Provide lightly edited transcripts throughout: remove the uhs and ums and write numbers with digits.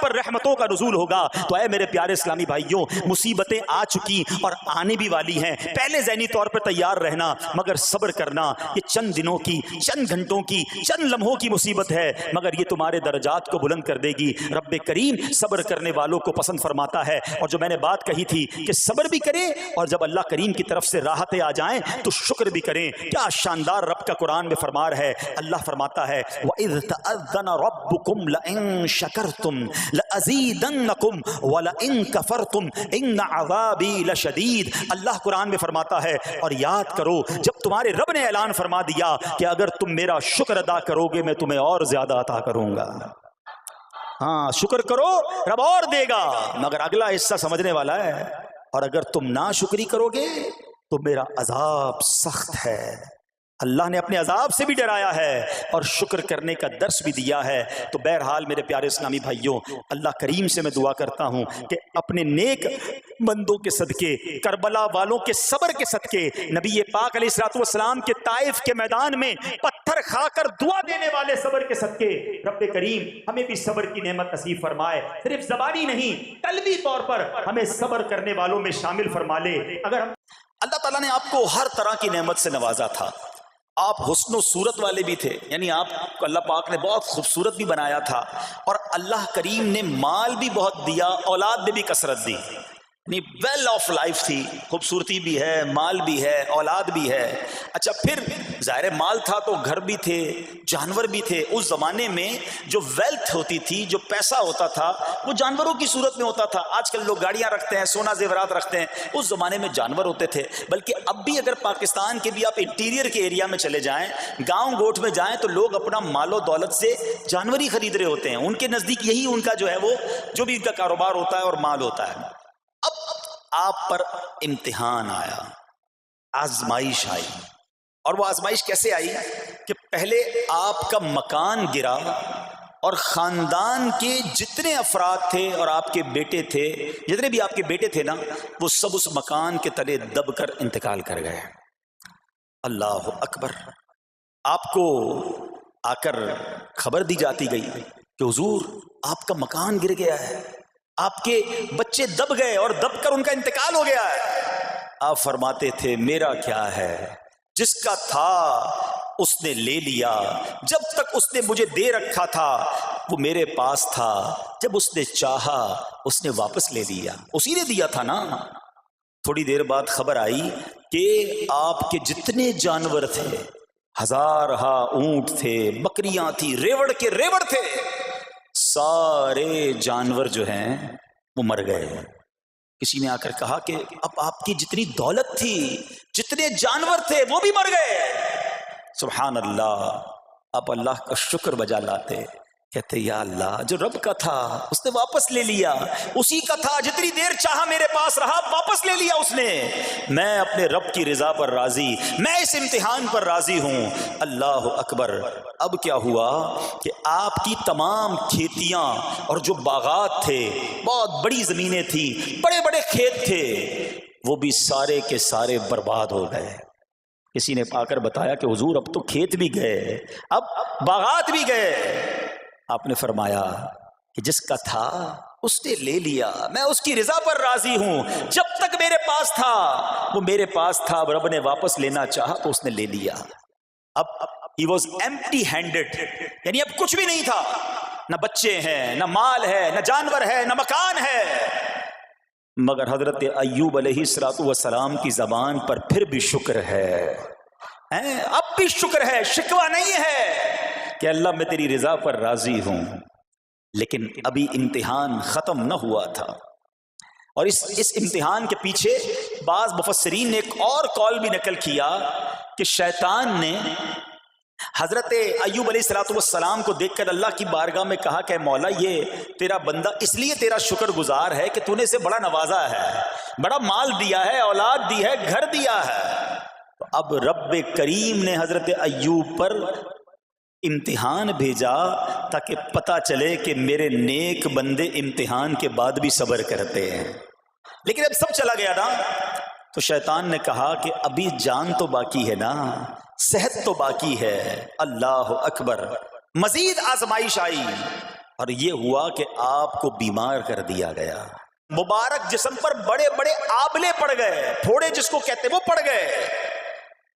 پر رحمتوں کا نزول ہوگا۔ تو اے میرے پیارے اسلامی بھائیوں، مصیبتیں آ چکی اور آنے بھی والی ہیں، پہلے ذہنی طور پر تیار رہنا، مگر صبر کرنا۔ یہ چند دنوں کی، چند گھنٹوں کی، چند لمحوں کی مصیبت ہے، مگر یہ تمہارے درجات کو بلند کر دے گی۔ رب کریم صبر کرنے والوں کو پسند فرماتا ہے۔ اور جو میں نے بات کہی تھی کہ صبر بھی کریں اور جب اللہ کریم کی طرف سے راحتیں آ جائیں تو شکر بھی کریں۔ کیا شاندار رب کا قرآن میں فرمان ہے، اللہ فرماتا ہے وَإِذْ تَأَذَّنَ رَبُّكُمْ لَئِن شَكَرْتُمْ لَأَزِيدَنَّكُمْ وَلَئِن كَفَرْتُمْ إِنَّ عَذَابِي لَشَدِيدٌ۔ اللہ قرآن میں فرماتا ہے اور یاد کرو جب تمہارے رب نے اعلان فرما دیا کہ اگر تم میرا شکر ادا کرو گے میں تمہیں اور زیادہ عطا کروں گا۔ ہاں شکر کرو رب اور دے گا، مگر اگلا حصہ سمجھنے والا ہے، اور اگر تم نا شکری کرو گے تو میرا عذاب سخت ہے۔ اللہ نے اپنے عذاب سے بھی ڈرایا ہے اور شکر کرنے کا درس بھی دیا ہے۔ تو بہرحال میرے پیارے اسلامی بھائیوں، اللہ کریم سے میں دعا کرتا ہوں کہ اپنے نیک بندوں کے صدقے، کربلا والوں کے صبر کے صدقے، نبی پاک علیہ الصلوۃ والسلام کے طائف کے میدان میں پتھر کھا کر دعا دینے والے صبر کے صدقے، رب کریم ہمیں بھی صبر کی نعمت نصیب فرمائے۔ صرف زبانی نہیں، قلبی طور پر ہمیں صبر کرنے والوں میں شامل فرما لے۔ اگر ہم اللہ تعالیٰ نے آپ کو ہر طرح کی نعمت سے نوازا تھا، آپ حسن و صورت والے بھی تھے، یعنی آپ کو اللہ پاک نے بہت خوبصورت بھی بنایا تھا، اور اللہ کریم نے مال بھی بہت دیا، اولاد میں بھی کثرت دی، یعنی ویل آف لائف تھی، خوبصورتی بھی ہے، مال بھی ہے، اولاد بھی ہے۔ اچھا پھر ظاہر مال تھا تو گھر بھی تھے، جانور بھی تھے۔ اس زمانے میں جو ویلتھ ہوتی تھی، جو پیسہ ہوتا تھا، وہ جانوروں کی صورت میں ہوتا تھا۔ آج کل لوگ گاڑیاں رکھتے ہیں، سونا زیورات رکھتے ہیں، اس زمانے میں جانور ہوتے تھے۔ بلکہ اب بھی اگر پاکستان کے بھی آپ انٹیریئر کے ایریا میں چلے جائیں، گاؤں گوٹ میں جائیں، تو لوگ اپنا مال و دولت سے جانور ہی خرید رہے ہوتے ہیں۔ ان کے نزدیک یہی ان کا جو ہے وہ جو بھی ان کا کاروبار ہوتا ہے اور مال ہوتا ہے۔ اب آپ پر امتحان آیا، آزمائش آئی، اور وہ آزمائش کیسے آئی کہ پہلے آپ کا مکان گرا اور خاندان کے جتنے افراد تھے اور آپ کے بیٹے تھے، جتنے بھی آپ کے بیٹے تھے نا، وہ سب اس مکان کے تلے دب کر انتقال کر گئے۔ اللہ اکبر۔ آپ کو آ کر خبر دی جاتی گئی کہ حضور آپ کا مکان گر گیا ہے، آپ کے بچے دب گئے اور دب کر ان کا انتقال ہو گیا ہے۔ آپ فرماتے تھے میرا کیا ہے، جس کا تھا اس نے لے لیا، جب تک اس نے مجھے دے رکھا تھا وہ میرے پاس تھا، جب اس نے چاہا اس نے واپس لے لیا، اسی نے دیا تھا نا۔ تھوڑی دیر بعد خبر آئی کہ آپ کے جتنے جانور تھے، ہزارہا اونٹ تھے، بکریاں تھی، ریوڑ کے ریوڑ تھے، سارے جانور جو ہیں وہ مر گئے۔ کسی نے آ کر کہا کہ اب آپ کی جتنی دولت تھی، جتنے جانور تھے، وہ بھی مر گئے۔ سبحان اللہ۔ آپ اللہ کا شکر بجا لاتے، کہتے یا اللہ جو رب کا تھا اس نے واپس لے لیا، اسی کا تھا، جتنی دیر چاہا میرے پاس رہا، واپس لے لیا اس نے۔ میں اپنے رب کی رضا پر راضی، میں اس امتحان پر راضی ہوں۔ اللہ اکبر۔ اب کیا ہوا کہ آپ کی تمام کھیتیاں اور جو باغات تھے، بہت بڑی زمینیں تھیں، بڑے بڑے کھیت تھے، وہ بھی سارے کے سارے برباد ہو گئے۔ کسی نے آ کر بتایا کہ حضور اب تو کھیت بھی گئے، اب باغات بھی گئے۔ آپ نے فرمایا کہ جس کا تھا اس نے لے لیا، میں اس کی رضا پر راضی ہوں، جب تک میرے پاس تھا وہ میرے پاس تھا، اب رب نے واپس لینا چاہا تو اس نے لے لیا۔ اب he was empty handed، یعنی اب کچھ بھی نہیں تھا، نہ بچے ہیں، نہ مال ہے، نہ جانور ہے، نہ مکان ہے۔ مگر حضرت ایوب علیہ السلام کی زبان پر پھر بھی شکر ہے، اب بھی شکر ہے، شکوہ نہیں ہے کہ اللہ میں تیری رضا پر راضی ہوں۔ لیکن ابھی امتحان ختم نہ ہوا تھا، اور اس امتحان کے پیچھے بعض مفسرین نے ایک اور قول بھی نقل کیا کہ شیطان نے حضرت ایوب علیہ السلام کو دیکھ کر اللہ کی بارگاہ میں کہا کہ مولا یہ تیرا بندہ اس لیے تیرا شکر گزار ہے کہ تو نے اسے بڑا نوازا ہے، بڑا مال دیا ہے، اولاد دی ہے، گھر دیا ہے۔ اب رب کریم نے حضرت ایوب پر امتحان بھیجا تاکہ پتہ چلے کہ میرے نیک بندے امتحان کے بعد بھی صبر کرتے ہیں۔ لیکن اب سب چلا گیا نا، تو شیطان نے کہا کہ ابھی جان تو باقی ہے نا، صحت تو باقی ہے۔ اللہ اکبر۔ مزید آزمائش آئی، اور یہ ہوا کہ آپ کو بیمار کر دیا گیا، مبارک جسم پر بڑے بڑے آبلے پڑ گئے، پھوڑے جس کو کہتے وہ پڑ گئے۔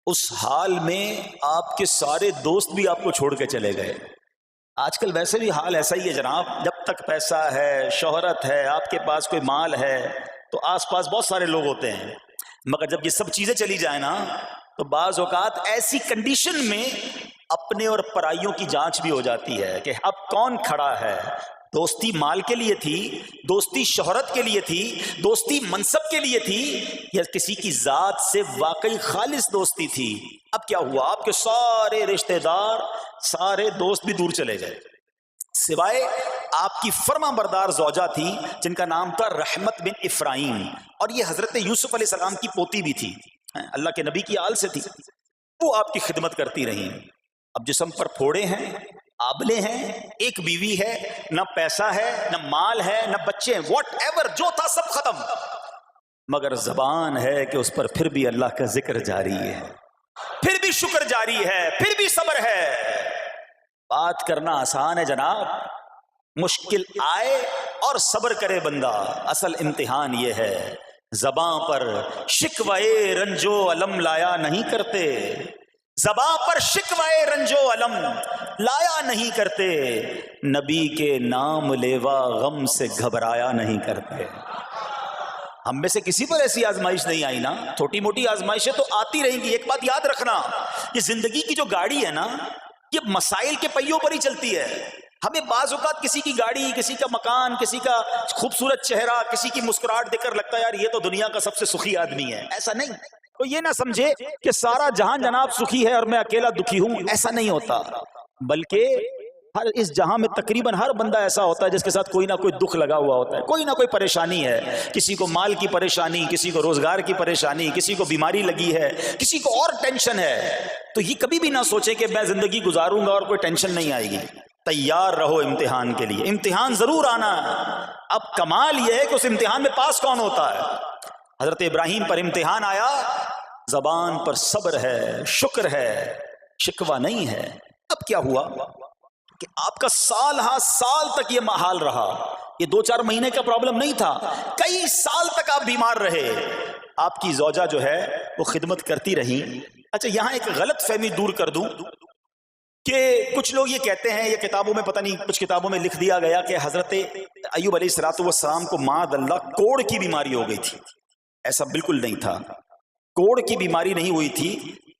اس حال میں آپ کے سارے دوست بھی آپ کو چھوڑ کے چلے گئے۔ آج کل ویسے بھی حال ایسا ہی ہے جناب، جب تک پیسہ ہے، شہرت ہے، آپ کے پاس کوئی مال ہے تو آس پاس بہت سارے لوگ ہوتے ہیں، مگر جب یہ سب چیزیں چلی جائیں نا تو بعض اوقات ایسی کنڈیشن میں اپنے اور پرائیوں کی جانچ بھی ہو جاتی ہے کہ اب کون کھڑا ہے۔ دوستی مال کے لیے تھی، دوستی شہرت کے لیے تھی، دوستی منصب کے لیے تھی، یا کسی کی ذات سے واقعی خالص دوستی تھی؟ اب کیا ہوا؟ آپ کے سارے رشتہ دار، سارے دوست بھی دور چلے گئے، سوائے آپ کی فرما بردار زوجہ تھی جن کا نام تھا رحمت بن افراہیم، اور یہ حضرت یوسف علیہ السلام کی پوتی بھی تھی، اللہ کے نبی کی آل سے تھی، وہ آپ کی خدمت کرتی رہیں۔ اب جسم پر پھوڑے ہیں، آبلے ہیں، ایک بیوی ہے، نہ پیسہ ہے، نہ مال ہے، نہ بچے ہیں، واٹ ایور جو تھا سب ختم، مگر زبان ہے کہ اس پر پھر بھی اللہ کا ذکر جاری ہے، پھر بھی شکر جاری ہے، پھر بھی صبر ہے۔ بات کرنا آسان ہے جناب، مشکل آئے اور صبر کرے بندہ، اصل امتحان یہ ہے زباں پر شکوائے رنجو علم لایا نہیں کرتے، زباں پر شکوائے رنجو علم لایا نہیں کرتے، نبی کے نام لیوا غم سے گھبرایا نہیں کرتے۔ ہم میں سے کسی پر ایسی آزمائش نہیں آئی نا، چھوٹی موٹی آزمائشیں تو آتی رہیں گی۔ ایک بات یاد رکھنا، یہ زندگی کی جو گاڑی ہے نا، یہ مسائل کے پہیوں پر ہی چلتی ہے۔ ہمیں بعض اوقات کسی کی گاڑی، کسی کا مکان، کسی کا خوبصورت چہرہ، کسی کی مسکراہٹ دیکھ کر لگتا ہے یار یہ تو دنیا کا سب سے سخی آدمی ہے۔ ایسا نہیں، تو یہ نہ سمجھے کہ سارا جہان جناب سخی ہے اور میں اکیلا دکھی ہوں، ایسا نہیں ہوتا، بلکہ ہر اس جہاں میں تقریباً ہر بندہ ایسا ہوتا ہے جس کے ساتھ کوئی نہ کوئی دکھ لگا ہوا ہوتا ہے، کوئی نہ کوئی پریشانی ہے، کسی کو مال کی پریشانی، کسی کو روزگار کی پریشانی، کسی کو بیماری لگی ہے، کسی کو اور ٹینشن ہے۔ تو یہ کبھی بھی نہ سوچے کہ میں زندگی گزاروں گا اور کوئی ٹینشن نہیں آئے گی، تیار رہو امتحان کے لیے، امتحان ضرور آنا ہے۔ اب کمال یہ ہے کہ اس امتحان میں پاس کون ہوتا ہے۔ حضرت ابراہیم پر امتحان آیا، زبان پر صبر ہے، شکر ہے، شکوہ نہیں ہے۔ اب کیا ہوا کہ آپ کا سال ہاں سال تک یہ محال رہا، یہ 2-4 مہینے کا پرابلم نہیں تھا، کئی سال تک آپ بیمار رہے۔ آپ کی زوجہ جو ہے وہ خدمت کرتی رہی۔ اچھا یہاں ایک غلط فہمی دور کر دوں کہ کچھ لوگ یہ کہتے ہیں، یہ کتابوں میں پتہ نہیں کچھ کتابوں میں لکھ دیا گیا کہ حضرت ایوب علیہ السلام کو معاذ اللہ کوڑ کی بیماری ہو گئی تھی۔ ایسا بالکل نہیں تھا، کوڑ کی بیماری نہیں ہوئی تھی،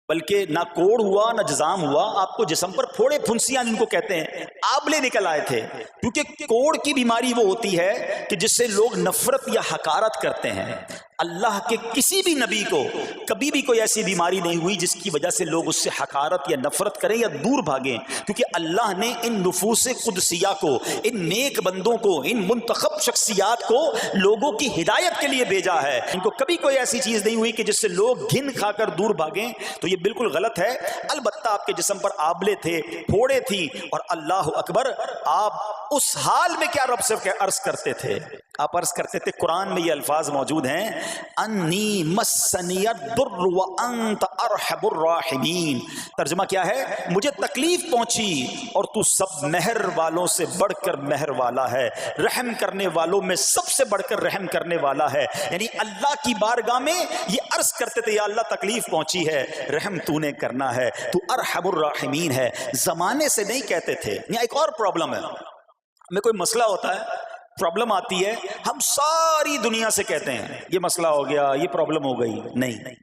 بلکہ نہ کوڑ ہوا نہ جزام ہوا، آپ کو جسم پر پھوڑے پھنسیاں جن کو کہتے ہیں آبلے نکل آئے تھے، کیونکہ کوڑ کی بیماری وہ ہوتی ہے کہ جس سے لوگ نفرت یا حقارت کرتے ہیں۔ اللہ کے کسی بھی نبی کو کبھی بھی کوئی ایسی بیماری نہیں ہوئی جس کی وجہ سے لوگ اس سے حقارت یا نفرت کریں یا دور بھاگیں، کیونکہ اللہ نے ان نفوس قدسیہ کو، ان نیک بندوں کو، ان منتخب شخصیات کو لوگوں کی ہدایت کے لیے بھیجا ہے۔ ان کو کبھی کوئی ایسی چیز نہیں ہوئی کہ جس سے لوگ گھن کھا کر دور بھاگیں، تو یہ بالکل غلط ہے۔ البتہ آپ کے جسم پر آبلے تھے، پھوڑے تھی، اور اللہ اکبر آپ اس حال میں کیا رب سے عرض کرتے تھے؟ آپ عرض کرتے تھے، قرآن میں یہ الفاظ موجود ہیں، انی مسنی الضر وانت ارحم الراحمین۔ ترجمہ کیا ہے؟ مجھے تکلیف پہنچی اور تو سب مہر والوں سے بڑھ کر مہر والا ہے، رحم کرنے والوں میں سب سے بڑھ کر رحم کرنے والا ہے۔ یعنی اللہ کی بارگاہ میں یہ عرض کرتے تھے، یا اللہ تکلیف پہنچی ہے، رحم تو نے کرنا ہے، تو ارحم الراحمین ہے۔ زمانے سے نہیں کہتے تھے۔ یہاں ایک اور پرابلم ہے، ہمیں کوئی مسئلہ ہوتا ہے، پرابلم آتی ہے، ہم ساری دنیا سے کہتے ہیں یہ مسئلہ ہو گیا، یہ پرابلم ہو گئی۔ نہیں،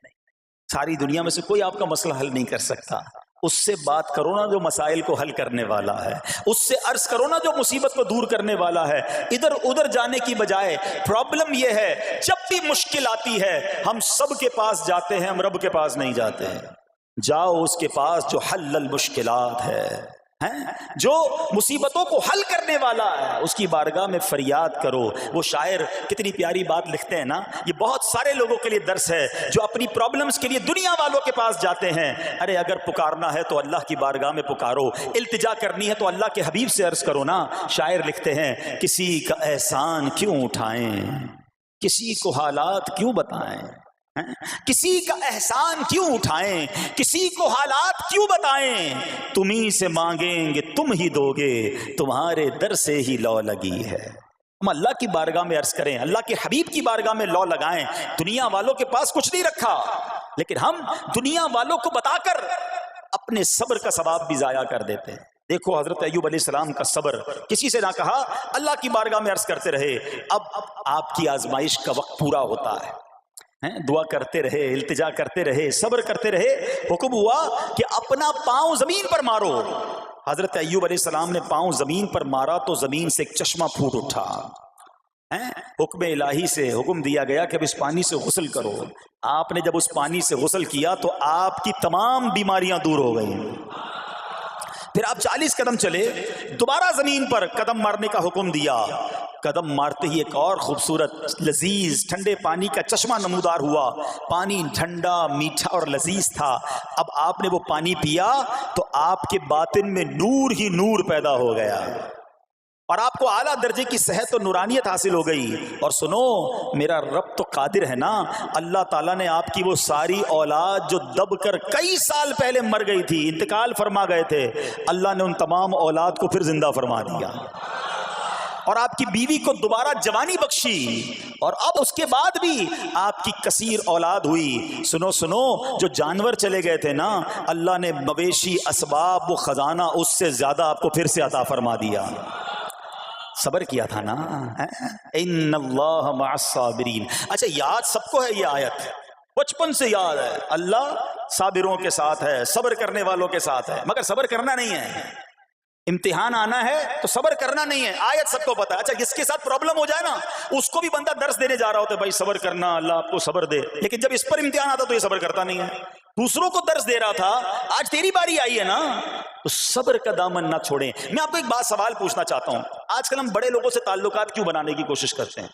ساری دنیا میں سے کوئی آپ کا مسئلہ حل نہیں کر سکتا۔ اس سے بات کرو نا جو مسائل کو حل کرنے والا ہے، اس سے عرض کرو نا جو مصیبت کو دور کرنے والا ہے۔ ادھر ادھر جانے کی بجائے پرابلم یہ ہے، جب بھی مشکل آتی ہے ہم سب کے پاس جاتے ہیں، ہم رب کے پاس نہیں جاتے ہیں۔ جاؤ اس کے پاس جو حل المشکلات ہے، جو مصیبتوں کو حل کرنے والا ہے، اس کی بارگاہ میں فریاد کرو۔ وہ شاعر کتنی پیاری بات لکھتے ہیں نا، یہ بہت سارے لوگوں کے لیے درس ہے جو اپنی پرابلمز کے لیے دنیا والوں کے پاس جاتے ہیں۔ ارے اگر پکارنا ہے تو اللہ کی بارگاہ میں پکارو، التجا کرنی ہے تو اللہ کے حبیب سے عرض کرو نا۔ شاعر لکھتے ہیں، کسی کا احسان کیوں اٹھائیں، کسی کو حالات کیوں بتائیں، کسی کا احسان کیوں اٹھائیں، کسی کو حالات کیوں بتائیں، تمہیں سے مانگیں گے تم ہی دو گے، تمہارے در سے ہی لو لگی ہے۔ ہم اللہ کی بارگاہ میں عرض کریں، اللہ کے حبیب کی بارگاہ میں لو لگائیں۔ دنیا والوں کے پاس کچھ نہیں رکھا، لیکن ہم دنیا والوں کو بتا کر اپنے صبر کا ثواب بھی ضائع کر دیتے ہیں۔ دیکھو حضرت ایوب علیہ السلام کا صبر، کسی سے نہ کہا، اللہ کی بارگاہ میں عرض کرتے رہے۔ اب آپ کی آزمائش کا وقت پورا ہوتا ہے، دعا کرتے رہے، التجا کرتے رہے، صبر کرتے رہے، حکم ہوا کہ اپنا پاؤں زمین پر مارو۔ حضرت ایوب علیہ السلام نے پاؤں زمین پر مارا تو زمین سے ایک چشمہ پھوٹ اٹھا۔ حکم الہی سے حکم دیا گیا کہ اب اس پانی سے غسل کرو۔ آپ نے جب اس پانی سے غسل کیا تو آپ کی تمام بیماریاں دور ہو گئیں۔ پھر آپ 40 قدم چلے، دوبارہ زمین پر قدم مارنے کا حکم دیا۔ قدم مارتے ہی ایک اور خوبصورت لذیذ ٹھنڈے پانی کا چشمہ نمودار ہوا۔ پانی ٹھنڈا، میٹھا اور لذیذ تھا۔ اب آپ نے وہ پانی پیا تو آپ کے باطن میں نور ہی نور پیدا ہو گیا، اور آپ کو اعلیٰ درجے کی صحت و نورانیت حاصل ہو گئی۔ اور سنو، میرا رب تو قادر ہے نا، اللہ تعالیٰ نے آپ کی وہ ساری اولاد جو دب کر کئی سال پہلے مر گئی تھی، انتقال فرما گئے تھے، اللہ نے ان تمام اولاد کو پھر زندہ فرما دیا، اور آپ کی بیوی کو دوبارہ جوانی بخشی، اور اب اس کے بعد بھی آپ کی کثیر اولاد ہوئی۔ سنو سنو، جو جانور چلے گئے تھے نا، اللہ نے مویشی، اسباب، وہ خزانہ اس سے زیادہ آپ کو پھر سے عطا فرما دیا۔ صبر کیا تھا نا، ان اللہ مع الصابرین۔ اچھا، یاد سب کو ہے یہ آیت، بچپن سے یاد ہے، اللہ صابروں کے ساتھ ہے، صبر کرنے والوں کے ساتھ ہے، مگر صبر کرنا نہیں ہے۔ امتحان آنا ہے تو صبر کرنا نہیں ہے، آیت سب کو پتا ہے۔ اچھا، جس کے ساتھ پرابلم ہو جائے نا، اس کو بھی بندہ درس دینے جا رہا ہوتا ہے، بھائی صبر کرنا، اللہ آپ کو صبر دے، لیکن جب اس پر امتحان آتا تو یہ صبر کرتا نہیں ہے۔ دوسروں کو درس دے رہا تھا، آج تیری باری آئی ہے نا، تو صبر کا دامن نہ چھوڑیں۔ میں آپ کو ایک بات سوال پوچھنا چاہتا ہوں، آج کل ہم بڑے لوگوں سے تعلقات کیوں بنانے کی کوشش کرتے ہیں؟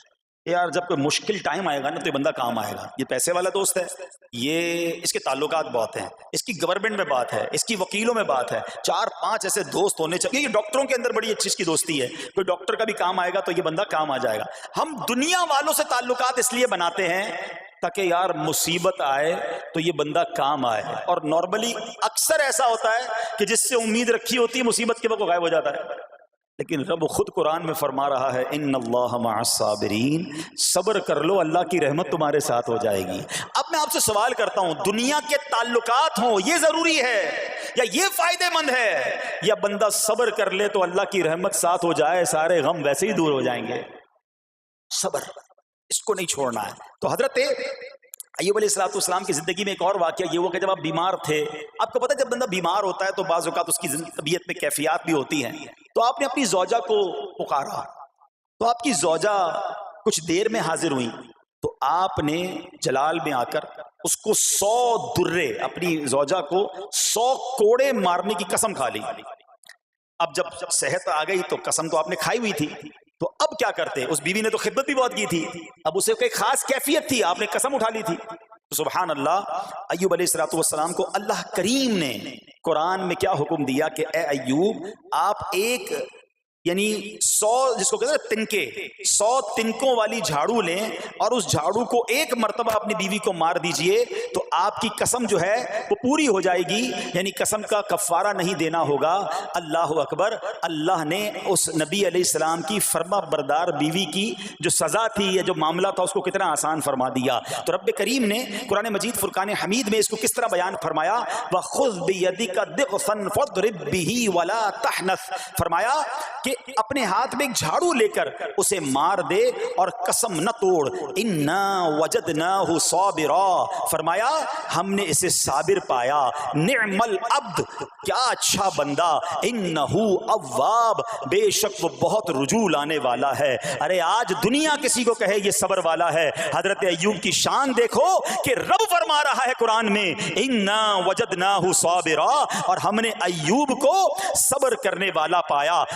یار جب کوئی مشکل ٹائم آئے گا نا تو یہ بندہ کام آئے گا، یہ پیسے والا دوست ہے، یہ اس کے تعلقات بہت ہیں، اس کی گورنمنٹ میں بات ہے، اس کی وکیلوں میں بات ہے، 4-5 ایسے دوست ہونے چاہیے۔ یہ ڈاکٹروں کے اندر بڑی اچھی اس کی دوستی ہے، کوئی ڈاکٹر کا بھی کام آئے گا تو یہ بندہ کام آ جائے گا۔ ہم دنیا والوں سے تعلقات اس لیے بناتے ہیں تاکہ یار مصیبت آئے تو یہ بندہ کام آئے، اور نارملی اکثر ایسا ہوتا ہے کہ جس سے امید رکھی ہوتی ہے مصیبت کے وقت غائب ہو جاتا ہے۔ لیکن رب خود قرآن میں فرما رہا ہے، ان اللہ مع الصابرین، صبر کر لو، اللہ کی رحمت تمہارے ساتھ ہو جائے گی۔ اب میں آپ سے سوال کرتا ہوں، دنیا کے تعلقات ہوں یہ ضروری ہے یا یہ فائدے مند ہے، یا بندہ صبر کر لے تو اللہ کی رحمت ساتھ ہو جائے، سارے غم ویسے ہی دور ہو جائیں گے؟ صبر، اس کو نہیں چھوڑنا ہے۔ تو حضرت ایوب علیہ السلام کی زندگی میں ایک اور واقعہ یہ ہوا کہ جب آپ بیمار تھے، آپ کو پتہ ہے جب بندہ بیمار ہوتا ہے تو بعض اوقات اس کی طبیعت میں کیفیات بھی ہوتی ہیں، تو آپ نے اپنی زوجہ کو پکارا، تو آپ کی زوجہ کچھ دیر میں حاضر ہوئی، تو آپ نے جلال میں آ کر اس کو 100 درے، اپنی زوجہ کو 100 کوڑے مارنے کی قسم کھا لی۔ اب جب صحت آ گئی تو قسم تو آپ نے کھائی ہوئی تھی، تو اب کیا کرتے؟ اس بیوی نے تو خدمت بھی بہت کی تھی، اب اسے کوئی خاص کیفیت تھی، آپ نے قسم اٹھا لی تھی۔ سبحان اللہ، ایوب علیہ السلام کو اللہ کریم نے قرآن میں کیا حکم دیا کہ اے ایوب، آپ ایک یعنی 100 جس کو کہتے ہیں تنکے، 100 تنکوں والی جھاڑو لیں اور اس جھاڑو کو ایک مرتبہ اپنی بیوی کو مار دیجئے تو آپ کی قسم جو ہے وہ پوری ہو جائے گی، یعنی قسم کا کفارہ نہیں دینا ہوگا۔ اللہ اکبر! اللہ نے اس نبی علیہ السلام کی فرما بردار بیوی کی جو سزا تھی یا جو معاملہ تھا اس کو کتنا آسان فرما دیا۔ تو رب کریم نے قرآن مجید فرقان حمید میں اس کو کس طرح بیان فرمایا، وَخُذْ بِيَدِكَ ضِغْثًا فَاضْرِب بِهِ وَلَا تَحْنَثْ، فرمایا کہ اپنے ہاتھ میں ایک جھاڑو لے کر اسے مار دے اور قسم نہ توڑ۔ اِنَّا وَجَدْنَاهُ صَابِرًا، فرمایا ہم نے اسے صابر پایا۔ نعم العبد، کیا اچھا بندہ۔ اِنَّهُ اواب، بے شک وہ بہت رجوع لانے والا ہے۔ ارے آج دنیا کسی کو کہے یہ صبر والا ہے، حضرت ایوب کی شان دیکھو کہ رب فرما رہا ہے قرآن میں اِنَّا وَجَدْنَاهُ صَابِرًا، اور ہم نے ایوب کو صبر کرنے والا پایا۔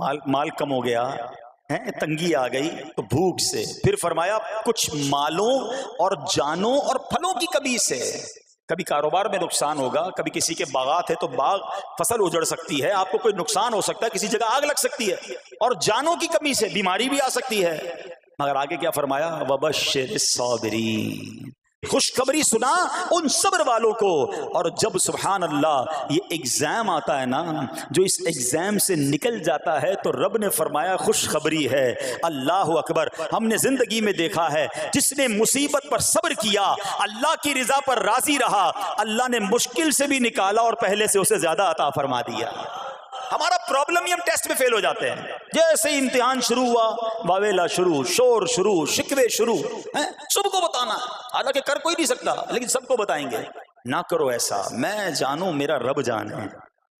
مال کم ہو گیا ہے، تنگی آ گئی تو بھوک سے، پھر فرمایا کچھ مالوں اور جانوں اور پھلوں کی کمی سے، کبھی کاروبار میں نقصان ہوگا، کبھی کسی کے باغات ہے تو باغ فصل اجڑ سکتی ہے، آپ کو کوئی نقصان ہو سکتا ہے، کسی جگہ آگ لگ سکتی ہے، اور جانوں کی کمی سے بیماری بھی آ سکتی ہے، مگر آگے کیا فرمایا؟ وَبَشِّرِ الصَّابِرِينَ، خوشخبری سنا ان صبر والوں کو۔ اور جب سبحان اللہ یہ ایگزام آتا ہے نا، جو اس ایگزام سے نکل جاتا ہے تو رب نے فرمایا خوشخبری ہے۔ اللہ اکبر، ہم نے زندگی میں دیکھا ہے جس نے مصیبت پر صبر کیا، اللہ کی رضا پر راضی رہا، اللہ نے مشکل سے بھی نکالا اور پہلے سے اسے زیادہ عطا فرما دیا۔ ہمارا پرابلم ہی ہم ٹیسٹ میں فیل ہو جاتے ہیں، جیسے امتحان شروع ہوا واویلا شروع، شور شروع، شکوے شروع، سب کو بتانا، حالانکہ کر کوئی نہیں سکتا لیکن سب کو بتائیں گے۔ نہ کرو ایسا، میں جانوں میرا رب جانے،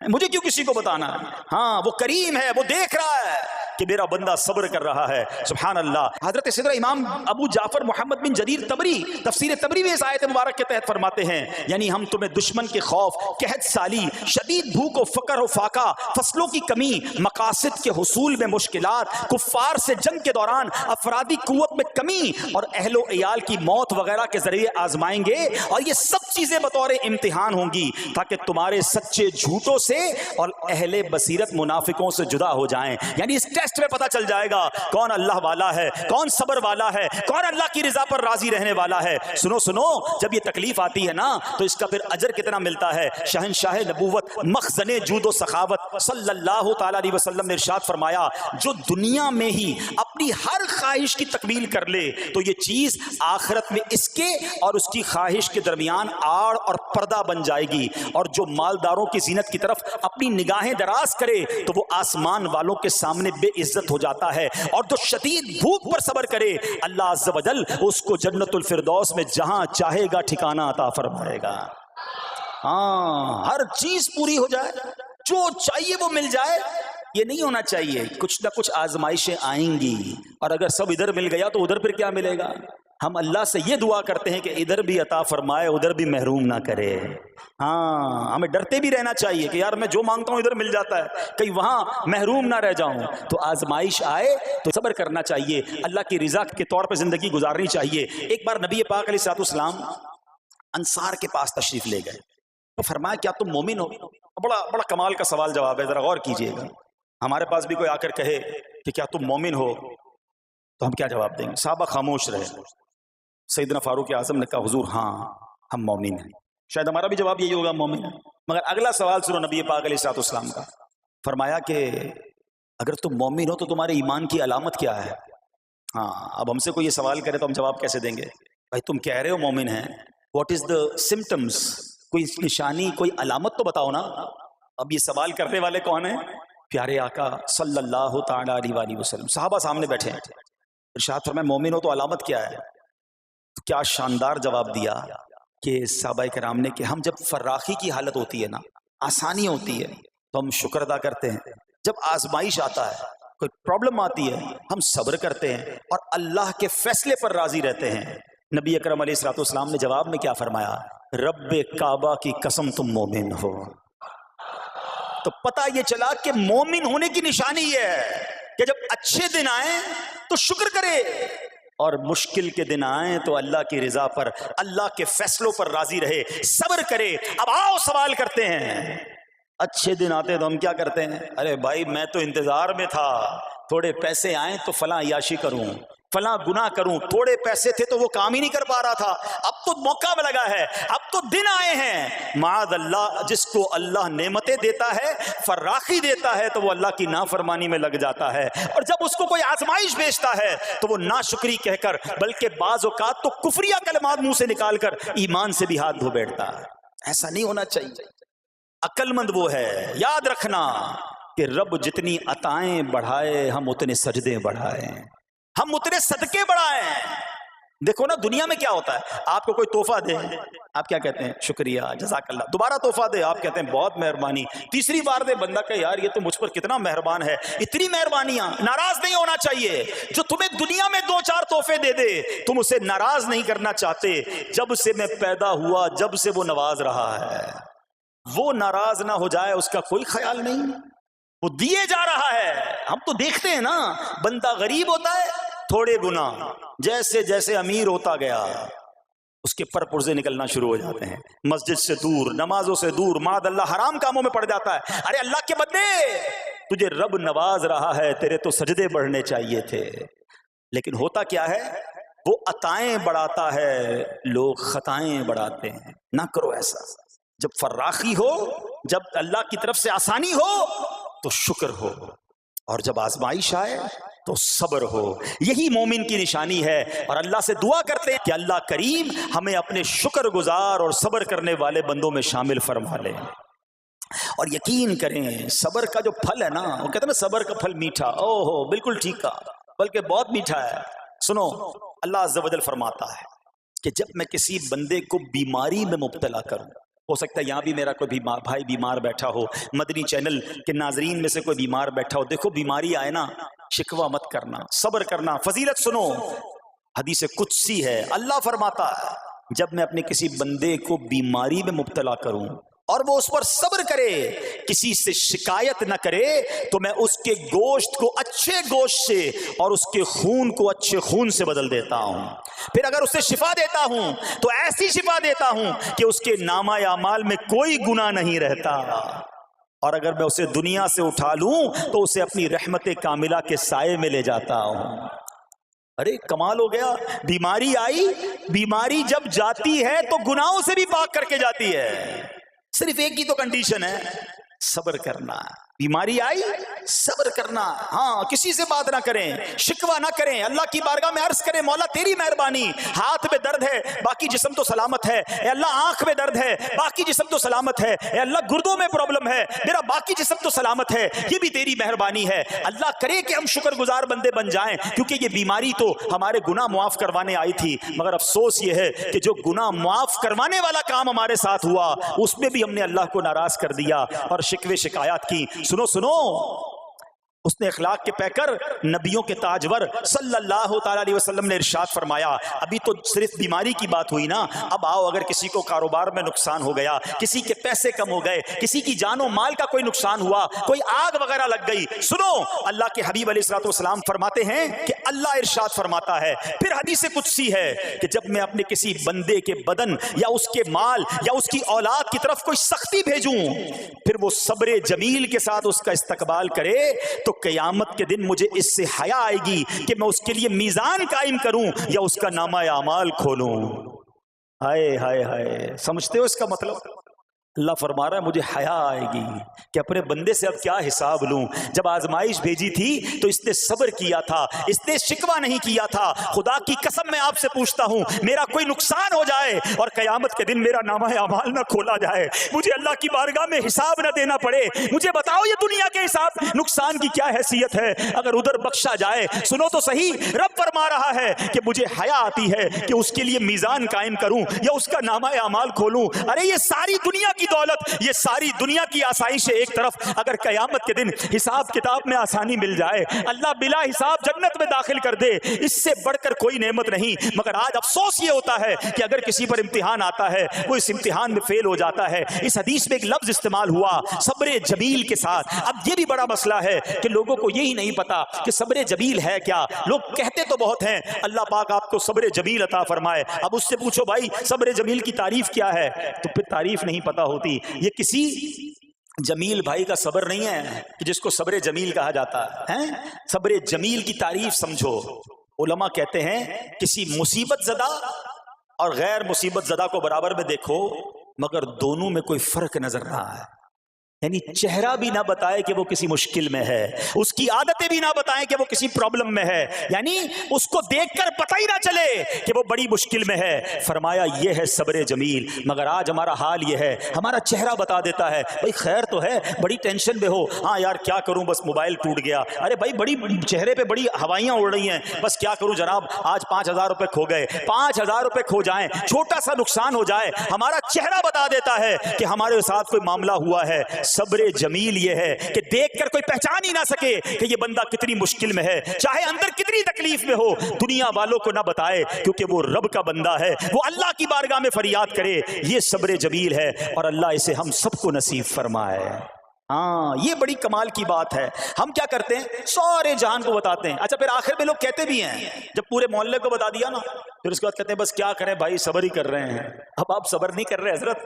مجھے کیوں کسی کو بتانا؟ ہاں وہ کریم ہے، وہ دیکھ رہا ہے کہ میرا بندہ صبر کر رہا ہے۔ سبحان اللہ۔ حضرت سیدنا امام ابو جعفر محمد بن جریر طبری تفسیر طبری میں اس آیت مبارک کے تحت فرماتے ہیں، یعنی ہم تمہیں دشمن کے خوف، قحط سالی، شدید بھوک و فقر و فاقہ، فصلوں کی کمی، مقاصد کے حصول میں مشکلات، کفار سے جنگ کے دوران افرادی قوت میں کمی اور اہل و عیال کی موت وغیرہ کے ذریعے آزمائیں گے، اور یہ سب چیزیں بطور امتحان ہوں گی تاکہ تمہارے سچے جھوٹوں سے اور اہل بصیرت منافقوں سے جدا ہو جائیں۔ یعنی اس ٹیسٹ میں پتہ چل جائے گا کون اللہ والا ہے، کون صبر والا ہے، کون اللہ کی رضا پر راضی رہنے والا ہے۔ سنو سنو، جب یہ تکلیف آتی ہے نا تو اس کا پھر اجر کتنا ملتا ہے۔ شہنشاہ نبوت، مخزن جود و سخاوت صلی اللہ تعالی علیہ وسلم نے ارشاد فرمایا، جو دنیا میں ہی اپنی ہر خواہش کی تکمیل کر لے تو یہ چیز آخرت میں اس کے اور اس کی خواہش کے درمیان آڑ اور پردہ بن جائے گی، اور جو مالداروں کی زینت کی طرف اپنی نگاہیں دراز کرے تو وہ آسمان والوں کے سامنے بے عزت ہو جاتا ہے، اور جو شدید بھوک پر صبر کرے اللہ عز و جل اس کو جنت الفردوس میں جہاں چاہے گا ٹھکانہ عطا فرمائے گا۔ ہاں، ہر چیز پوری ہو جائے، جو چاہیے وہ مل جائے، یہ نہیں ہونا چاہیے۔ کچھ نہ کچھ آزمائشیں آئیں گی، اور اگر سب ادھر مل گیا تو ادھر پھر کیا ملے گا؟ ہم اللہ سے یہ دعا کرتے ہیں کہ ادھر بھی عطا فرمائے، ادھر بھی محروم نہ کرے۔ ہاں، ہمیں ڈرتے بھی رہنا چاہیے کہ یار میں جو مانگتا ہوں ادھر مل جاتا ہے، کہیں وہاں محروم نہ رہ جاؤں۔ تو آزمائش آئے تو صبر کرنا چاہیے، اللہ کی رضا کے طور پہ زندگی گزارنی چاہیے۔ ایک بار نبی پاک علیہ الصلوۃ والسلام انصار کے پاس تشریف لے گئے تو فرمایا کیا تم مومن ہو؟ بڑا کمال کا سوال جواب ہے، ذرا غور کیجئے گا۔ ہمارے پاس بھی کوئی آ کر کہے کہ کیا تم مومن ہو تو ہم کیا جواب دیں گے؟ صحابہ خاموش رہے۔ سیدنا فاروق اعظم نے کہا حضور ہاں ہم مومن ہیں۔ شاید ہمارا بھی جواب یہی ہوگا مومن ہیں، مگر اگلا سوال سنو نبی پاک علیہ الصلوۃ والسلام کا۔ فرمایا کہ اگر تم مومن ہو تو تمہارے ایمان کی علامت کیا ہے؟ ہاں، اب ہم سے کوئی یہ سوال کرے تو ہم جواب کیسے دیں گے؟ بھائی تم کہہ رہے ہو مومن ہیں، واٹ از دا سمٹمز؟ کوئی نشانی، کوئی علامت تو بتاؤ نا۔ اب یہ سوال کرنے والے کون ہیں؟ پیارے آقا صلی اللہ تعالی علیہ وآلہ وسلم۔ صحابہ سامنے بیٹھے ہیں، ارشاد فرمایا مومن ہو تو علامت کیا ہے؟ کیا شاندار جواب دیا کہ صحابہ کرام نے کہ ہم جب فراخی کی حالت ہوتی ہے نا، آسانی ہوتی ہے تو ہم شکر ادا کرتے ہیں، جب آزمائش آتا ہے، کوئی پرابلم آتی ہے، ہم صبر کرتے ہیں اور اللہ کے فیصلے پر راضی رہتے ہیں۔ نبی اکرم علیہ الصلوۃ والسلام نے جواب میں کیا فرمایا؟ رب کعبہ کی قسم تم مومن ہو۔ تو پتہ یہ چلا کہ مومن ہونے کی نشانی یہ ہے کہ جب اچھے دن آئیں تو شکر کرے، اور مشکل کے دن آئیں تو اللہ کی رضا پر، اللہ کے فیصلوں پر راضی رہے، صبر کرے۔ اب آؤ سوال کرتے ہیں، اچھے دن آتے تو ہم کیا کرتے ہیں؟ ارے بھائی میں تو انتظار میں تھا، تھوڑے پیسے آئیں تو فلاں عیاشی کروں، فلاں گناہ کروں، تھوڑے پیسے تھے تو وہ کام ہی نہیں کر پا رہا تھا، اب تو موقع میں لگا ہے، اب تو دن آئے ہیں۔ معاذ اللہ، جس کو اللہ نعمتیں دیتا ہے، فراخی دیتا ہے تو وہ اللہ کی نافرمانی میں لگ جاتا ہے، اور جب اس کو کوئی آزمائش بھیجتا ہے تو وہ ناشکری کہہ کر، بلکہ بعض اوقات تو کفریہ کلمات منہ سے نکال کر ایمان سے بھی ہاتھ دھو بیٹھتا ہے۔ ایسا نہیں ہونا چاہیے۔ عقل مند وہ ہے، یاد رکھنا کہ رب جتنی عطائیں بڑھائے ہم اتنے سجدے بڑھائیں، ہم اتنے صدقے بڑھائیں۔ دیکھو نا دنیا میں کیا ہوتا ہے، آپ کو کوئی تحفہ دے، آپ کیا کہتے ہیں؟ شکریہ، جزاک اللہ۔ دوبارہ تحفہ دے، آپ کہتے ہیں بہت مہربانی۔ تیسری بار دے، بندہ کہ یار یہ تو مجھ پر کتنا مہربان ہے۔ اتنی مہربانیاں، ناراض نہیں ہونا چاہیے۔ جو تمہیں دنیا میں 2-4 تحفے دے دے، تم اسے ناراض نہیں کرنا چاہتے۔ جب سے میں پیدا ہوا، جب سے وہ نواز رہا ہے، وہ ناراض نہ ہو جائے اس کا کوئی خیال نہیں، وہ دیے جا رہا ہے۔ ہم تو دیکھتے ہیں نا، بندہ غریب ہوتا ہے تھوڑے گناہ، جیسے جیسے امیر ہوتا گیا اس کے پر پرزے نکلنا شروع ہو جاتے ہیں، مسجد سے دور، نمازوں سے دور، معاذ اللہ حرام کاموں میں پڑ جاتا ہے۔ ارے اللہ کے بندے، تجھے رب نواز رہا ہے، تیرے تو سجدے بڑھنے چاہیے تھے، لیکن ہوتا کیا ہے، وہ عطائیں بڑھاتا ہے، لوگ خطائیں بڑھاتے ہیں۔ نہ کرو ایسا۔ جب فراخی ہو، جب اللہ کی طرف سے آسانی ہو تو شکر ہو، اور جب آزمائش آئے تو صبر ہو۔ یہی مومن کی نشانی ہے، اور اللہ سے دعا کرتے ہیں کہ اللہ کریم ہمیں اپنے شکر گزار اور صبر کرنے والے بندوں میں شامل فرما لے۔ اور یقین کریں صبر کا جو پھل ہے نا، وہ کہتے ہیں نا صبر کا پھل میٹھا، او ہو بالکل ٹھیک کہا، بلکہ بہت میٹھا ہے۔ سنو، اللہ عز و جل فرماتا ہے کہ جب میں کسی بندے کو بیماری میں مبتلا کروں، ہو سکتا ہے یہاں بھی میرا کوئی بھائی بیمار بیٹھا ہو، مدنی چینل کے ناظرین میں سے کوئی بیمار بیٹھا ہو، دیکھو بیماری آئے نا، شکوہ مت کرنا، صبر کرنا۔ فضیلت سنو، حدیث قدسی ہے، اللہ فرماتا ہے جب میں اپنے کسی بندے کو بیماری میں مبتلا کروں اور وہ اس پر صبر کرے، کسی سے شکایت نہ کرے، تو میں اس کے گوشت کو اچھے گوشت سے اور اس کے خون کو اچھے خون سے بدل دیتا ہوں۔ پھر اگر اسے شفا دیتا ہوں تو ایسی شفا دیتا ہوں کہ اس کے نامہ اعمال میں کوئی گناہ نہیں رہتا، اور اگر میں اسے دنیا سے اٹھا لوں تو اسے اپنی رحمت کاملہ کے سائے میں لے جاتا ہوں۔ ارے کمال ہو گیا، بیماری آئی، بیماری جب جاتی ہے تو گناہوں سے بھی پاک کر کے جاتی ہے۔ صرف ایک ہی تو کنڈیشن ہے، صبر کرنا۔ بیماری آئی، صبر کرنا، ہاں کسی سے بات نہ کریں، شکوہ نہ کریں، اللہ کی بارگاہ میں عرض کریں مولا تیری مہربانی، ہاتھ میں درد ہے باقی جسم تو سلامت ہے، اے اللہ آنکھ میں درد ہے باقی جسم تو سلامت ہے، اے اللہ گردوں میں پرابلم ہے میرا باقی جسم تو سلامت ہے، یہ بھی تیری مہربانی ہے۔ اللہ کرے کہ ہم شکر گزار بندے بن جائیں، کیونکہ یہ بیماری تو ہمارے گناہ معاف کروانے آئی تھی، مگر افسوس یہ ہے کہ جو گناہ معاف کروانے والا کام ہمارے ساتھ ہوا اس میں بھی ہم نے اللہ کو ناراض کر دیا اور شکوے شکایات کی۔ سنو سنو، اس نے اخلاق کے پیکر نبیوں کے تاجور صلی اللہ تعالی علیہ وسلم نے ارشاد فرمایا، ابھی تو صرف بیماری کی بات ہوئی نا، اب آؤ اگر کسی کو کاروبار میں نقصان ہو گیا، کسی کے پیسے کم ہو گئے، کسی کی جان و مال کا کوئی نقصان ہوا، کوئی آگ وغیرہ لگ گئی، سنو اللہ کے حبیب علیہ الصلوۃ والسلام فرماتے ہیں کہ اللہ ارشاد فرماتا ہے، پھر حدیث قدسی ہے کہ جب میں اپنے کسی بندے کے بدن یا اس کے مال یا اس کی اولاد کی طرف کوئی سختی بھیجوں، پھر وہ صبر جمیل کے ساتھ اس کا استقبال کرے تو قیامت کے دن مجھے اس سے حیا آئے گی کہ میں اس کے لیے میزان قائم کروں یا اس کا نامہ اعمال کھولوں۔ ہائے ہائے ہائے، سمجھتے ہو اس کا مطلب؟ اللہ فرما رہا ہے مجھے حیا آئے گی کہ اپنے بندے سے اب کیا حساب لوں۔ جب آزمائش بھیجی تھی تو اس نے صبر کیا تھا، اس نے شکوہ نہیں کیا تھا۔ خدا کی قسم میں آپ سے پوچھتا ہوں، میرا کوئی نقصان ہو جائے اور قیامت کے دن میرا نامہ اعمال نہ کھولا جائے، مجھے اللہ کی بارگاہ میں حساب نہ دینا پڑے، مجھے بتاؤ یہ دنیا کے حساب نقصان کی کیا حیثیت ہے اگر ادھر بخشا جائے؟ سنو تو صحیح، رب فرما رہا ہے کہ مجھے حیا آتی ہے کہ اس کے لیے میزان قائم کروں یا اس کا نامہ اعمال کھولوں۔ ارے یہ ساری دنیا کی دولت، یہ ساری دنیا کی آسائش ایک طرف، اگر قیامت کے دن حساب کتاب میں آسانی مل جائے، اللہ بلا حساب جنت میں داخل کر دے، اس سے بڑھ کر کوئی نعمت نہیں۔ مگر آج افسوس یہ ہوتا ہے کہ اگر کسی پر امتحان آتا ہے، وہ اس امتحان میں فیل ہو جاتا ہے۔ اس حدیث میں ایک لفظ استعمال ہوا صبر جمیل کے ساتھ۔ اب یہ بھی بڑا مسئلہ ہے کہ لوگوں کو یہی نہیں پتا کہ صبر جمیل ہے کیا۔ لوگ کہتے تو بہت ہیں اللہ پاک آپ کو صبر جمیل عطا فرمائے، اب اس سے پوچھو بھائی صبر جمیل کی تعریف کیا ہے، تو پھر تعریف نہیں پتا ہوتی۔ یہ کسی جمیل بھائی کا صبر نہیں ہے کہ جس کو صبر جمیل کہا جاتا ہے۔ صبر جمیل کی تعریف سمجھو، علماء کہتے ہیں کسی مصیبت زدہ اور غیر مصیبت زدہ کو برابر میں دیکھو مگر دونوں میں کوئی فرق نظر نہ آئے، یعنی چہرہ بھی نہ بتائے کہ وہ کسی مشکل میں ہے، اس کی عادتیں بھی نہ بتائیں کہ وہ کسی پرابلم میں ہے، یعنی اس کو دیکھ کر پتہ ہی نہ چلے کہ وہ بڑی مشکل میں ہے۔ فرمایا یہ ہے صبر جمیل۔ مگر آج ہمارا حال یہ ہے، ہمارا چہرہ بتا دیتا ہے بھائی خیر تو ہے، بڑی ٹینشن میں ہو، ہاں یار کیا کروں بس موبائل ٹوٹ گیا، ارے بھائی بڑی چہرے پہ بڑی ہوائیاں اڑ رہی ہیں، بس کیا کروں جناب آج 5,000 روپے کھو گئے، 5,000 روپے کھو جائیں، چھوٹا سا نقصان ہو جائے، ہمارا چہرہ بتا دیتا ہے کہ ہمارے ساتھ کوئی معاملہ ہوا ہے۔ صبر جمیل یہ ہے کہ دیکھ کر کوئی پہچان ہی نہ سکے کہ یہ بندہ کتنی مشکل میں ہے، چاہے اندر کتنی تکلیف میں ہو، دنیا والوں کو نہ بتائے کیونکہ وہ رب کا بندہ ہے، وہ اللہ کی بارگاہ میں فریاد کرے، یہ صبر جمیل ہے، اور اللہ اسے ہم سب کو نصیب فرمائے۔ ہاں یہ بڑی کمال کی بات ہے. ہم کیا کرتے ہیں سارے جہان کو بتاتے ہیں, اچھا پھر آخر میں لوگ کہتے بھی ہیں جب پورے محلے کو بتا دیا نا پھر اس کے بعد کہتے ہیں بس کیا کریں بھائی صبر ہی کر رہے ہیں. اب آپ صبر نہیں کر رہے حضرت,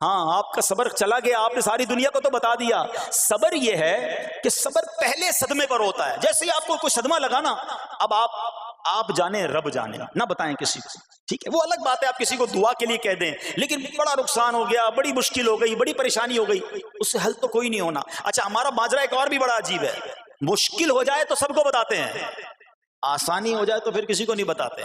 ہاں آپ کا صبر چلا گیا, آپ نے ساری دنیا کو تو بتا دیا. صبر یہ ہے کہ صبر پہلے صدمے پر ہوتا ہے. جیسے ہی آپ کو کوئی صدمہ لگا نا, اب آپ جانے رب جانے, نہ بتائیں کسی کو, ٹھیک ہے وہ الگ بات ہے آپ کسی کو دعا کے لیے کہہ دیں, لیکن بڑا نقصان ہو گیا, بڑی مشکل ہو گئی, بڑی پریشانی ہو گئی, اس سے حل تو کوئی نہیں ہونا. اچھا ہمارا ماجرا ایک اور بھی بڑا عجیب ہے, مشکل ہو جائے تو سب کو بتاتے ہیں, آسانی ہو جائے تو پھر کسی کو نہیں بتاتے.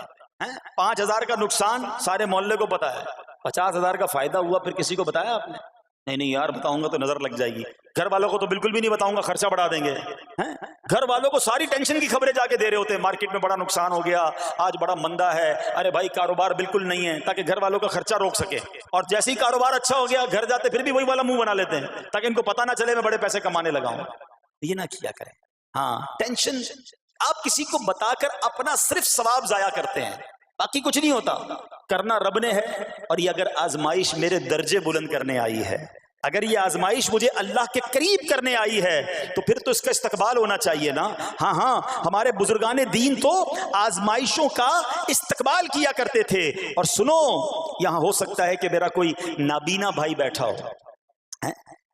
5,000 کا نقصان سارے محلے کو پتا ہے, 50,000 کا فائدہ ہوا پھر کسی کو بتایا آپ نے؟ نہیں یار بتاؤں گا تو نظر لگ جائے گی. گھر والوں کو تو بالکل بھی نہیں بتاؤں گا, خرچہ بڑھا دیں گے. گھر والوں کو ساری ٹینشن کی خبریں جا کے دے رہے ہوتے ہیں, مارکیٹ میں بڑا نقصان ہو گیا, آج بڑا مندہ ہے, ارے بھائی کاروبار بالکل نہیں ہے, تاکہ گھر والوں کا خرچہ روک سکے. اور جیسے ہی کاروبار اچھا ہو گیا گھر جاتے پھر بھی وہی والا منہ بنا لیتے ہیں تاکہ ان کو پتہ نہ چلے میں بڑے پیسے کمانے لگا ہوں. یہ نہ کیا کریں. ہاں ٹینشن آپ کسی کو بتا کر اپنا صرف ثواب ضائع کرتے ہیں, باقی کچھ نہیں ہوتا. کرنا رب نے ہے, اور یہ اگر آزمائش میرے درجے بلند کرنے آئی ہے, اگر یہ آزمائش مجھے اللہ کے قریب کرنے آئی ہے تو پھر تو اس کا استقبال ہونا چاہیے نا. ہاں ہمارے بزرگان دین تو آزمائشوں کا استقبال کیا کرتے تھے. اور سنو, یہاں ہو سکتا ہے کہ میرا کوئی نابینا بھائی بیٹھا ہو,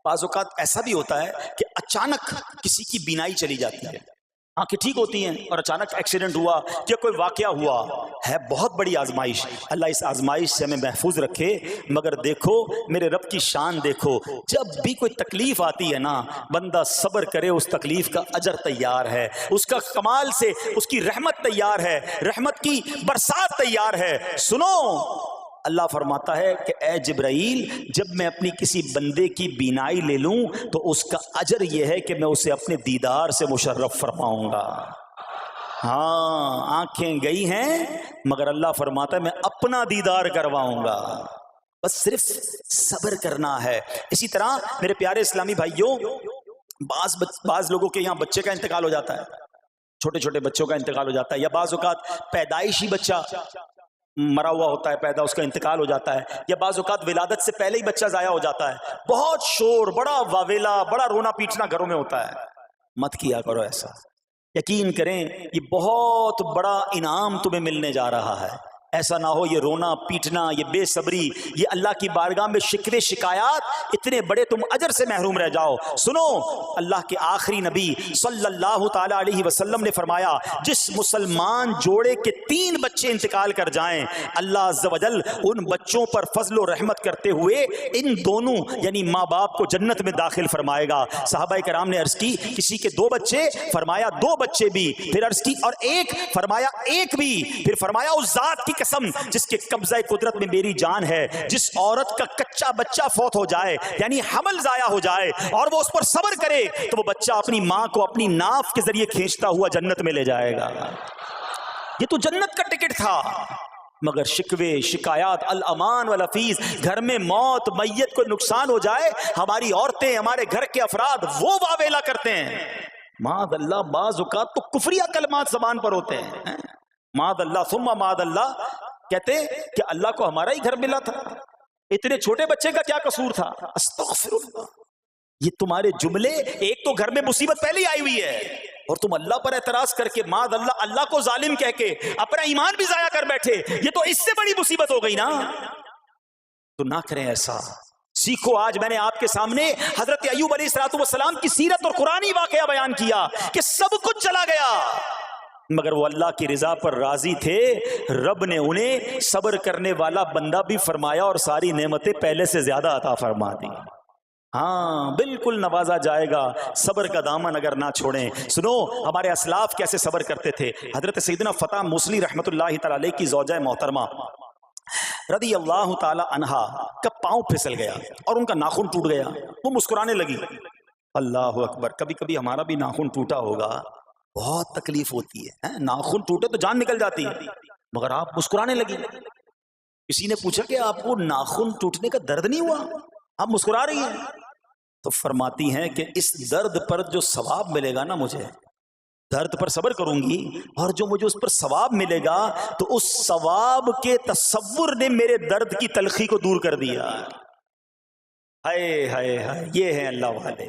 بعض اوقات ایسا بھی ہوتا ہے کہ اچانک کسی کی بینائی چلی جاتی ہے, آنکھیں ٹھیک ہوتی ہیں اور اچانک ایکسیڈنٹ ہوا یا کوئی واقعہ ہوا ہے, بہت بڑی آزمائش. اللہ اس آزمائش سے ہمیں محفوظ رکھے. مگر دیکھو میرے رب کی شان دیکھو, جب بھی کوئی تکلیف آتی ہے نا بندہ صبر کرے, اس تکلیف کا اجر تیار ہے, اس کا کمال سے اس کی رحمت تیار ہے, رحمت کی برسات تیار ہے. سنو اللہ فرماتا ہے کہ اے جبرائیل جب میں اپنی کسی بندے کی بینائی لے لوں تو اس کا اجر یہ ہے کہ میں اسے اپنے دیدار سے مشرف فرماؤں گا. ہاں آنکھیں گئی ہیں مگر اللہ فرماتا ہے میں اپنا دیدار کرواؤں گا, بس صرف صبر کرنا ہے. اسی طرح میرے پیارے اسلامی بھائیوں, بعض لوگوں کے یہاں بچے کا انتقال ہو جاتا ہے, چھوٹے چھوٹے بچوں کا انتقال ہو جاتا ہے, یا بعض اوقات پیدائشی بچہ مرا ہوا ہوتا ہے پیدا, اس کا انتقال ہو جاتا ہے, یا بعض اوقات ولادت سے پہلے ہی بچہ ضائع ہو جاتا ہے. بہت شور, بڑا واویلا, بڑا رونا پیٹنا گھروں میں ہوتا ہے. مت کیا کرو ایسا, یقین کریں یہ بہت بڑا انعام تمہیں ملنے جا رہا ہے. ایسا نہ ہو یہ رونا پیٹنا, یہ بے صبری, یہ اللہ کی بارگاہ میں شکوے شکایات, اتنے بڑے تم اجر سے محروم رہ جاؤ. سنو اللہ کے آخری نبی صلی اللہ تعالی علیہ وسلم نے فرمایا جس مسلمان جوڑے کے 3 بچے انتقال کر جائیں اللہ عز و جل ان بچوں پر فضل و رحمت کرتے ہوئے ان دونوں یعنی ماں باپ کو جنت میں داخل فرمائے گا. صحابہ کرام نے عرض کی کسی کے 2 بچے, فرمایا 2 بچے بھی, پھر عرض کی اور 1, فرمایا 1 بھی, پھر فرمایا اس ذات کی قسم جس کے قبضہ قدرت میں میری جان ہے, جس عورت کا کچا بچہ فوت ہو جائے یعنی حمل ضائع ہو جائے اور وہ اس پر صبر کرے تو وہ بچہ اپنی ماں کو اپنی ناف کے ذریعے کھینچتا ہوا جنت میں لے جائے گا. یہ تو جنت کا ٹکٹ تھا. مگر شکوے شکایات, الامان والافیز, گھر میں موت میت کو نقصان ہو جائے, ہماری عورتیں ہمارے گھر کے افراد وہ واویلا کرتے ہیں. معاذ اللہ, بعض اوقات تو کفریہ کلمات زبان پر ہوتے ہیں. معاذ اللہ ثم معاذ اللہ, کہتے کہ اللہ کو ہمارا ہی گھر ملا تھا, اتنے چھوٹے بچے کا کیا قصور تھا. استغفر اللہ, یہ تمہارے جملے, ایک تو گھر میں مصیبت پہلے ہی آئی ہوئی ہے اور تم اللہ پر اعتراض کر کے معاذ اللہ اللہ کو ظالم کہہ کے اپنا ایمان بھی ضائع کر بیٹھے, یہ تو اس سے بڑی مصیبت ہو گئی نا. تو نہ کریں ایسا. سیکھو, آج میں نے آپ کے سامنے حضرت ایوب علیہ السلام کی سیرت اور قرآنی واقعہ بیان کیا کہ سب کچھ چلا گیا مگر وہ اللہ کی رضا پر راضی تھے. رب نے انہیں صبر کرنے والا بندہ بھی فرمایا اور ساری نعمتیں پہلے سے زیادہ عطا فرما دی. ہاں بالکل نوازا جائے گا, صبر کا دامن اگر نہ چھوڑیں. سنو ہمارے اسلاف کیسے صبر کرتے تھے. حضرت سیدنا فتح موصلی رحمت اللہ تعالی علیہ کی زوجہ محترمہ رضی اللہ تعالی عنہا کا پاؤں پھسل گیا اور ان کا ناخن ٹوٹ گیا. وہ مسکرانے لگی. اللہ اکبر, کبھی کبھی ہمارا بھی ناخن ٹوٹا ہوگا, بہت تکلیف ہوتی ہے. ناخن ٹوٹے تو جان نکل جاتی ہے, مگر آپ مسکرانے لگی. کسی نے پوچھا کہ آپ کو ناخن ٹوٹنے کا درد نہیں ہوا, آپ مسکرا رہی ہیں؟ تو فرماتی ہیں کہ اس درد پر جو ثواب ملے گا نا, مجھے درد پر صبر کروں گی اور جو مجھے اس پر ثواب ملے گا تو اس ثواب کے تصور نے میرے درد کی تلخی کو دور کر دیا. ہائے ہائے ہائے, یہ ہیں اللہ والے.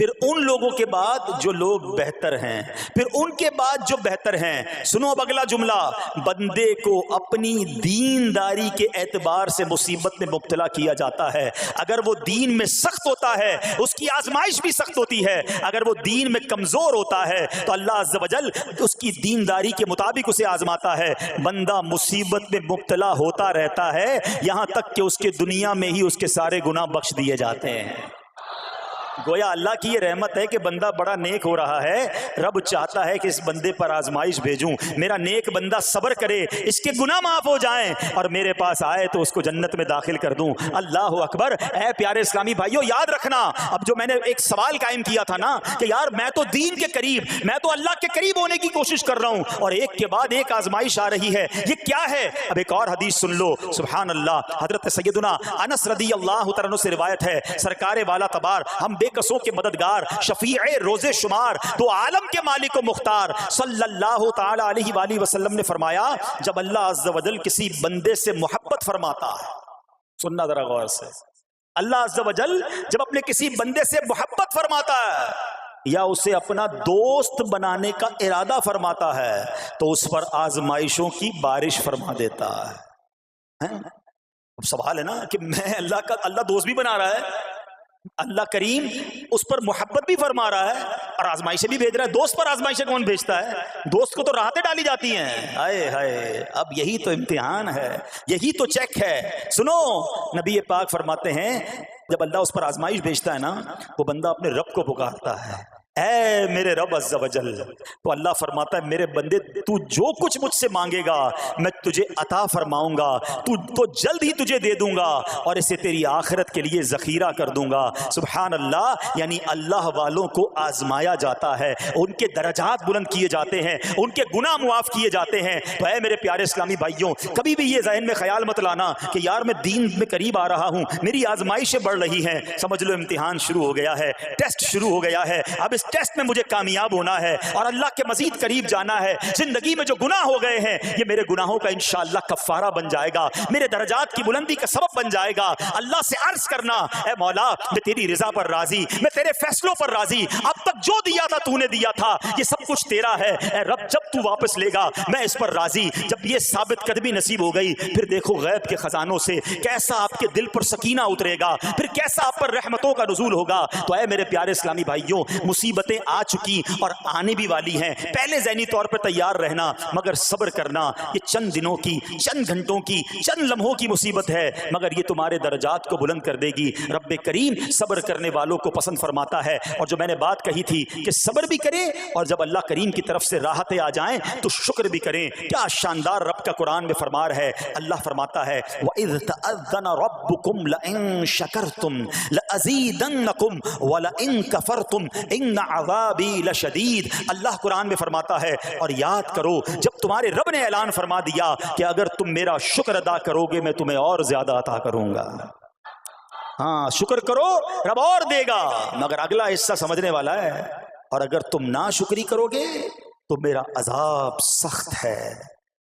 پھر ان لوگوں کے بعد جو لوگ بہتر ہیں، پھر ان کے بعد جو بہتر ہیں۔ سنو اب اگلا جملہ، بندے کو اپنی دینداری کے اعتبار سے مصیبت میں مبتلا کیا جاتا ہے۔ اگر وہ دین میں سخت ہوتا ہے اس کی آزمائش بھی سخت ہوتی ہے، اگر وہ دین میں کمزور ہوتا ہے تو اللہ عز و جل اس کی دینداری کے مطابق اسے آزماتا ہے۔ بندہ مصیبت میں مبتلا ہوتا رہتا ہے یہاں تک کہ اس کے دنیا میں ہی اس کے سارے گناہ بخش دیے جاتے ہیں۔ گویا اللہ کی یہ رحمت ہے کہ بندہ بڑا نیک ہو رہا ہے، رب چاہتا ہے کہ اس بندے پر آزمائش بھیجوں، میرا نیک بندہ صبر کرے، اس کے گناہ معاف ہو جائیں اور میرے پاس آئے تو اس کو جنت میں داخل کر دوں۔ اللہ اکبر۔ اے پیارے اسلامی بھائیو، یاد رکھنا، اب جو میں نے ایک سوال قائم کیا تھا نا کہ یار میں تو دین کے قریب، میں تو اللہ کے قریب ہونے کی کوشش کر رہا ہوں اور ایک کے بعد ایک آزمائش آ رہی ہے، یہ کیا ہے؟ اب ایک اور حدیث سن لو، سبحان اللہ۔ حضرت سیدنا انس رضی اللہ تعالیٰ عنہ سے روایت ہے، سرکار والا تبار، ہم بے قصوں کے مددگار، شفیع روز شمار، دو عالم کے مالک و مختار صلی اللہ تعالی علیہ وآلہ وسلم نے فرمایا، جب اللہ عز و جل کسی بندے سے محبت فرماتا ہے، سننا ذرا غور سے، اللہ عز و جل جب اپنے کسی بندے سے محبت فرماتا ہے یا اسے اپنا دوست بنانے کا ارادہ فرماتا ہے تو اس پر آزمائشوں کی بارش فرما دیتا ہے۔ اب سوال ہے نا کہ میں اللہ دوست بھی بنا رہا ہے، اللہ کریم اس پر محبت بھی فرما رہا ہے اور آزمائشیں بھی بھیج رہا ہے۔ دوست پر آزمائشیں کون بھیجتا ہے؟ دوست کو تو راحتیں ڈالی جاتی ہیں۔ ہائے ہائے، اب یہی تو امتحان ہے، یہی تو چیک ہے۔ سنو، نبی پاک فرماتے ہیں جب اللہ اس پر آزمائش بھیجتا ہے نا، وہ بندہ اپنے رب کو پکارتا ہے، اے میرے رب عز و جل، تو اللہ فرماتا ہے میرے بندے تو جو کچھ مجھ سے مانگے گا میں تجھے عطا فرماؤں گا، تو جلد ہی تجھے دے دوں گا اور اسے تیری آخرت کے لیے ذخیرہ کر دوں گا۔ سبحان اللہ۔ یعنی اللہ والوں کو آزمایا جاتا ہے، ان کے درجات بلند کیے جاتے ہیں، ان کے گناہ معاف کیے جاتے ہیں۔ تو اے میرے پیارے اسلامی بھائیوں، کبھی بھی یہ ذہن میں خیال مت لانا کہ یار میں دین میں قریب آ رہا ہوں، میری آزمائشیں بڑھ رہی ہیں، سمجھ لو امتحان شروع ہو گیا ہے، ٹیسٹ شروع ہو گیا ہے، اب اس ٹیسٹ میں مجھے کامیاب ہونا ہے اور اللہ کے مزید قریب جانا ہے۔ زندگی میں جو گناہ ہو گئے ہیں یہ میرے گناہوں کا انشاءاللہ کفارہ بن جائے گا، میرے درجات کی بلندی کا سبب بن جائے گا۔ اللہ سے عرض کرنا، اے مولا میں تیری رضا پر راضی، میں تیرے فیصلوں پر راضی، اب تک جو دیا تھا تو نے دیا تھا، یہ سب کچھ تیرا ہے، اے رب جب تو واپس لے گا میں اس پر راضی۔ جب یہ ثابت قدمی نصیب ہو گئی پھر دیکھو غیب کے خزانوں سے کیسا آپ کے دل پر سکینہ اترے گا، پھر کیسا آپ پر رحمتوں کا نزول ہوگا۔ تو اے میرے پیارے اسلامی بھائیوں، مصیبتیں آ چکی اور آنے بھی والی ہیں، پہلے ذہنی طور پر تیار رہنا، مگر صبر کرنا۔ یہ چند دنوں کی، چند گھنٹوں کی، چند لمحوں کی مصیبت ہے مگر یہ تمہارے درجات کو بلند کر دے گی۔ رب کریم صبر کرنے والوں کو پسند فرماتا ہے۔ اور جو میں نے بات کہی تھی کہ صبر بھی کریں اور جب اللہ کریم کی طرف سے راحتیں آ جائیں تو شکر بھی کریں۔ کیا شاندار رب کا قرآن میں فرمان ہے، اللہ فرماتا ہے وَإِذْ تَأَذَّنَ رَبُّكُمْ لَئِن شَكَرْتُمْ لَأَزِيدَنَّكُمْ وَلَئِن كَفَرْتُمْ إِنَّ عَذَابِي لَشَدِيدٌ۔ اللہ قرآن میں فرماتا ہے اور یاد کرو جب تمہارے رب نے اعلان فرما دیا کہ اگر تم میرا شکر ادا کرو گے میں تمہیں اور زیادہ عطا کروں گا۔ ہاں شکر کرو رب اور دے گا، مگر اگلا حصہ سمجھنے والا ہے، اور اگر تم ناشکری کرو گے تو میرا عذاب سخت ہے۔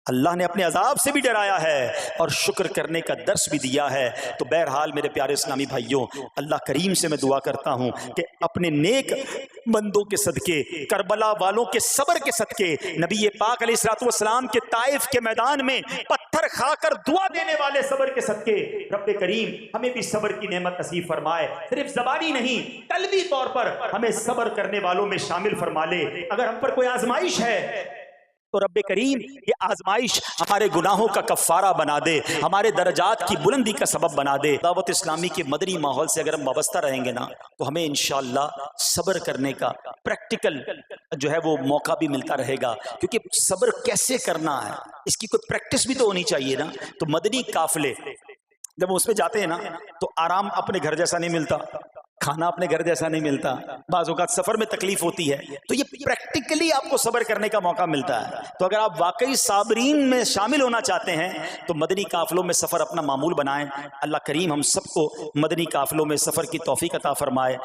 اللہ نے اپنے عذاب سے بھی ڈرایا ہے اور شکر کرنے کا درس بھی دیا ہے۔ تو بہرحال میرے پیارے اسلامی بھائیوں، اللہ کریم سے میں دعا کرتا ہوں کہ اپنے نیک بندوں کے صدقے، کربلا والوں کے صبر کے صدقے، نبی پاک علیہ الصلوۃ والسلام کے طائف کے میدان میں پتھر کھا کر دعا دینے والے صبر کے صدقے، رب کریم ہمیں بھی صبر کی نعمت نصیب فرمائے۔ صرف زبانی نہیں، قلبی طور پر ہمیں صبر کرنے والوں میں شامل فرما لے۔ اگر ہم پر کوئی آزمائش ہے تو رب کریم یہ آزمائش ہمارے گناہوں کا کفارہ بنا دے، ہمارے درجات کی بلندی کا سبب بنا دے۔ دعوت اسلامی کے مدنی ماحول سے اگر ہم وابستہ رہیں گے نا تو ہمیں انشاءاللہ صبر کرنے کا پریکٹیکل جو ہے وہ موقع بھی ملتا رہے گا، کیونکہ صبر کیسے کرنا ہے اس کی کوئی پریکٹس بھی تو ہونی چاہیے نا۔ تو مدنی قافلے جب اس پہ جاتے ہیں نا تو آرام اپنے گھر جیسا نہیں ملتا، کھانا اپنے گھر جیسا نہیں ملتا، بعض اوقات سفر میں تکلیف ہوتی ہے، تو یہ پریکٹیکلی آپ کو صبر کرنے کا موقع ملتا ہے۔ تو اگر آپ واقعی صابرین میں شامل ہونا چاہتے ہیں تو مدنی قافلوں میں سفر اپنا معمول بنائیں۔ اللہ کریم ہم سب کو مدنی قافلوں میں سفر کی توفیق عطا فرمائے۔